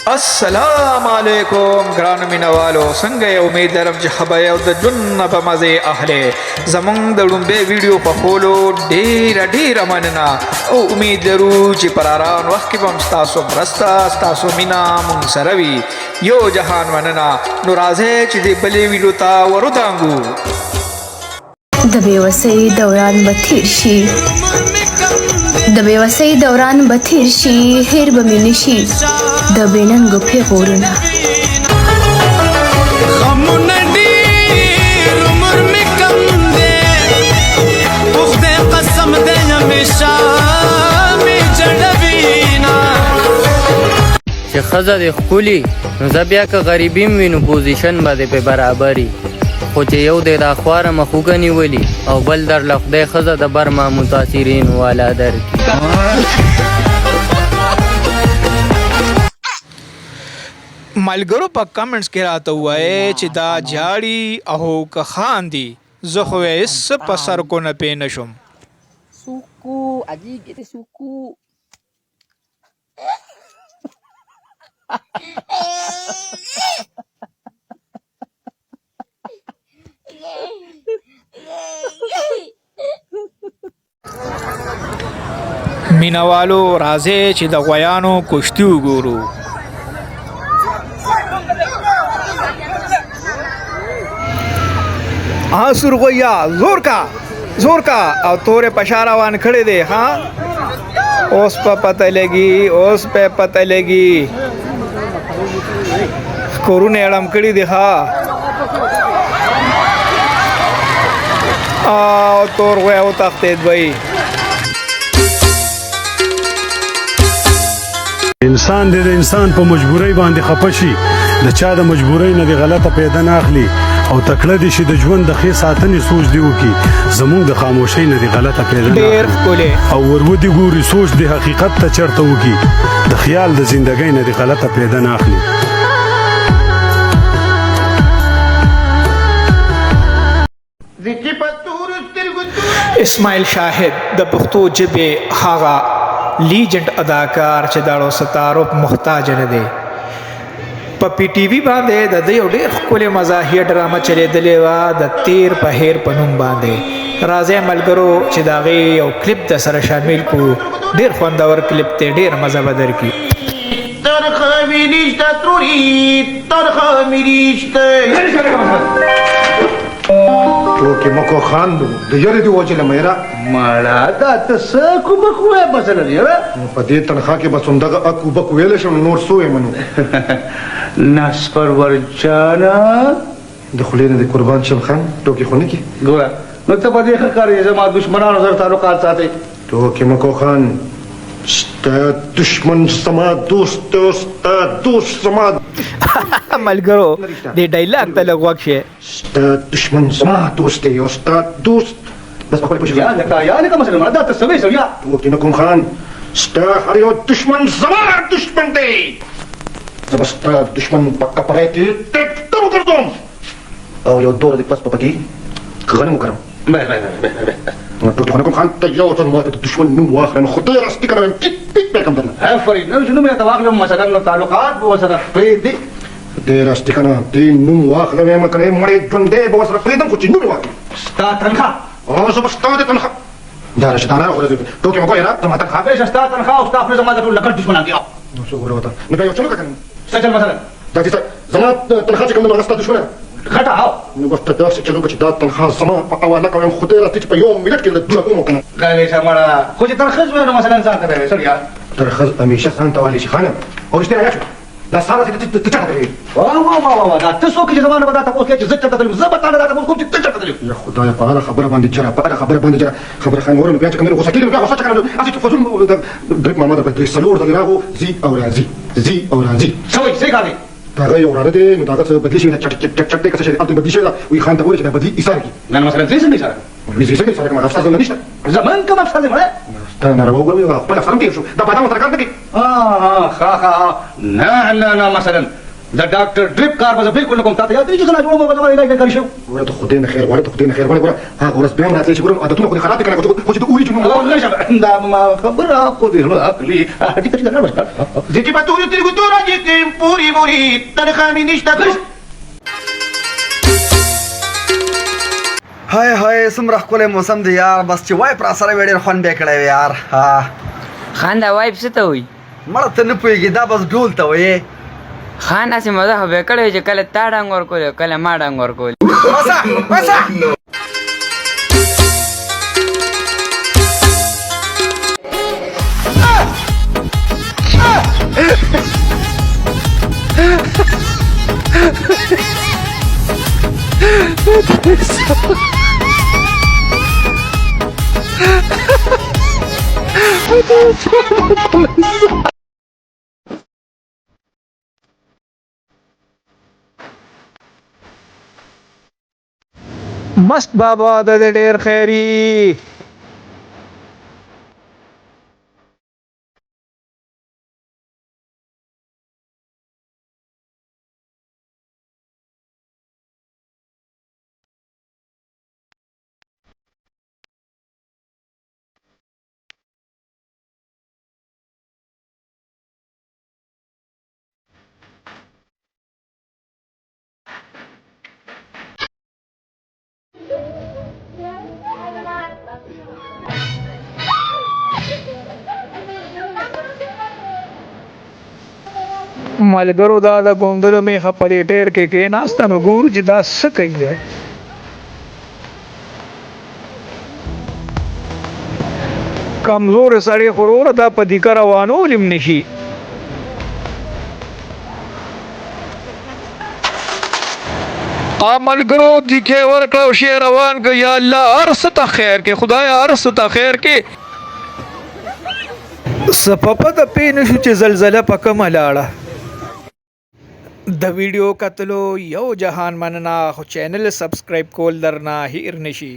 السلام علیکم ګران مینوالو څنګه یې امید لرم چې خبر یو د ژوند په مزې اخلي زموږ د لومبۍ ویډیو په خولو ډیره مننه او امید لرو چې پر آرام وخت کې به هم ستاسو مرسته ستاسو مینه موږ سره وي یو جهان مننه نو راځئ چې دې بلې ویډیو ته ورودانګو د بېوسۍ دوران به تیر شي د بېوسۍ دوران به تیر شي هیر به مې نشي د بېننګو پیغورونه غمونه ډېر عمر مې کم دی په خدای قسم دی همیشه مې جړوینه چې ښځه دې ښکلي نو زه بیا که غریبي م وي نو پوزیشن به دې پې برابري خو چې یو دی دا خواره مخوږه نیولي او بل درله خدای ښځه د برما متاثرین والا درکړي ملګرو په کمنټس کې راته ووایئ چې دا جاړي او که خاندي زه خو یې هېڅ په سر کو نه پې نه شم Suku, aji kita suku. مینوالو راځئ چې د غویانو کشتي وګورو سرغویا زور کا او تورې پشا روان کړی دی ها اوس په پته لګي کورونه اړم کړي دی ها او تور غویا وتښتېد بی انسان د انسان په مجبورۍ باندې خفه شي د چا د مجبورۍ نه د غلطه پیدا نه اخلي او تکړه دي چې د ژوند د ښې ساتنې سوچ دی وکړي زموږ د خاموشۍ نه د غلطه پیدا نه اخلي او ورودي ګوري سوچ د حقیقت ته چرته وکړي د خیال د زندګۍ نه د غلطه پیدا نه اخلي اسماعیل شاهد د پښتو ژبې هغه لیجنډ اداکار چې داړو ستارو محتاج نه دی په پی ټي وي باندې د دې یو ډېر ښکلې مزاحیه ډرامه چلېدلې وه د تیر په هیر په نوم باندې راځئ ملګرو چې د هغې یو کلیپ د سره شامل کړو ډېر خوندور کلیپ دی ډېر مزه به درکړي ترخه مې نشته توري ترخه مې نشته ټوکې مکو خاندو د یارې دې وجې له میره ماړه دا ته څه کوبک ووایه مثلا یاره نو په دې تنخوا کې بس همدغه اکوبک ویلی شم نور څه ویم نو ناس پرور جانه د خولې نه دې قربان شم خان ټوکې خو نه کې ګوره نو ته په دې ښه کار یې زما دشمنانو سره تعلقات ساتئ ټوکې مکو خان ستا دشمن زما دوست دی او ستا دوست زما ملګرو دې ډایلاګ ته لږ غوږ شئ ستا دشمن زما دوست دی او ستا دوست بس په خپله پوه یا لکه مثلا ماړه دا ته څه وایې سړیا ټوکې نه کوم خان ستا هر یو دشمن زما دشمن دی زه به ستا دشمن په کپړی کې ټکټر وګرځوم او یو دوره دې پس په پکې غنم وکړم ټوکې خو نه کوم خان ته یو ځل ماته د دشمن نوم واخله نو خدای راستي که نه وایم ټیک ټیک به یې کړم درنه آفرین نو چې نوم یې راته واخلم مثلا نو تعلقات به ورسره پرېږدي خدای راستي که نه دې نوم واخله وایم که نه مړی ژوندی به ورسره پرېږدم خو چې نوم یې واخلم ستا تنخوا او زه به ستا د تنخوا دا راشي دا نه راغلی ټوکې مه کوه یاره زما تنخوا بیشه ستا تنخوا او ستا خپل زما د ټول لکړ دشمنان دي نو څه وګوره ورته نو بیا یو چل وکړه که نه څه چل مثلا دا چې زما تنخوا چې کوم ده نو هغه ستا دشمنه ده غټه او نو بس ته داسې چل وکړه چې دا تنخوا زما په حواله کوم خدای راستي چې په یو ملت کې له دوله کوم که نه غویشه مړه خو چې ترخص وی نو مثلا ځان ته به وایې سړیا ترخص همیشه ځان ته والی شي خانم او رښتیا یا شو دا سارا چې ته چاته کوې واه دا ته څوک چې زما نه به دا تپوس کوې چې زه چېرته تللی زه به تا نه دا تپوس کوم چې ته چېرته تللی یا خدایه په هره خبره باندې جره په هره خبره باندې جره خبره خان وره نو بیا چې کوم غوسه کېږي نو بیا غوسه چې کنه هسې چې فزون درک ماما درته درې څلور ځلې راغو ځي او راځي څه وایي څه کار دی هغه یو وراره دی نو د هغه څه بدلي شوي ده چټ چټ چټ دی که څه شی دی هلته بدلي شوي ده وایي خان ته وویل چې دا بدلي ایساره کړي نه مثلا زه څنګه ایساره زه څنګه ایساره کړم افسر زما نشته زمن کوم افسر دی مړه تا ناروا وګورئ خپل افسر هم تېر شو دا بادام ورته کار نه کوي ها نه مثلا د ډاکټر ډریپ کار به زه بالکل نه کوم تا ته یاد دی چې څنګه جوړ مو زما علاج نه کړی شو ګوره ته خدای نه خیر غواړې ته خدای نه خیر غواړې ګوره هغه ورځ بیا هم راتلی چې ګوره عادتونه خو دې خراب دي که نه خو چې د اوري جنون دا ما خبره خو دې زړه عقلي ټیک ټیک نه بس Zici paturi tributura gittim puri muri Tarıkami nişta هاي هاي سمره ښکلی موسم دی یار بس چې وای پر سره وړي خوند به کړی یار خان دا وایب څه ته وایي مړه ته نه پوهېږي دا بس ډول ته وایې خان هسې مزه خو به کړی وي چې کله تا ډنګ ورکولې کله ما ډنګ ورکولې مست بابا د دې ډېر خیری ملګرو دا د ګوندلو میخه په دې ټیر کې کېناسته نو ګورو چې دا څه کوي دی کمزورې سړی خو وروره دا په دیګه روانول هم نشي ملګرو دیګې ورکړه او شی روان کړه یا الله هر څه ته خیر کې خدایا هر څه ته خیر کې سپپه د پې نه شو چې زلزله په کومه لاړه د ویډیو کتلو یو جهان مننه خو چینل سبسکرایب کول درنه هیر نشي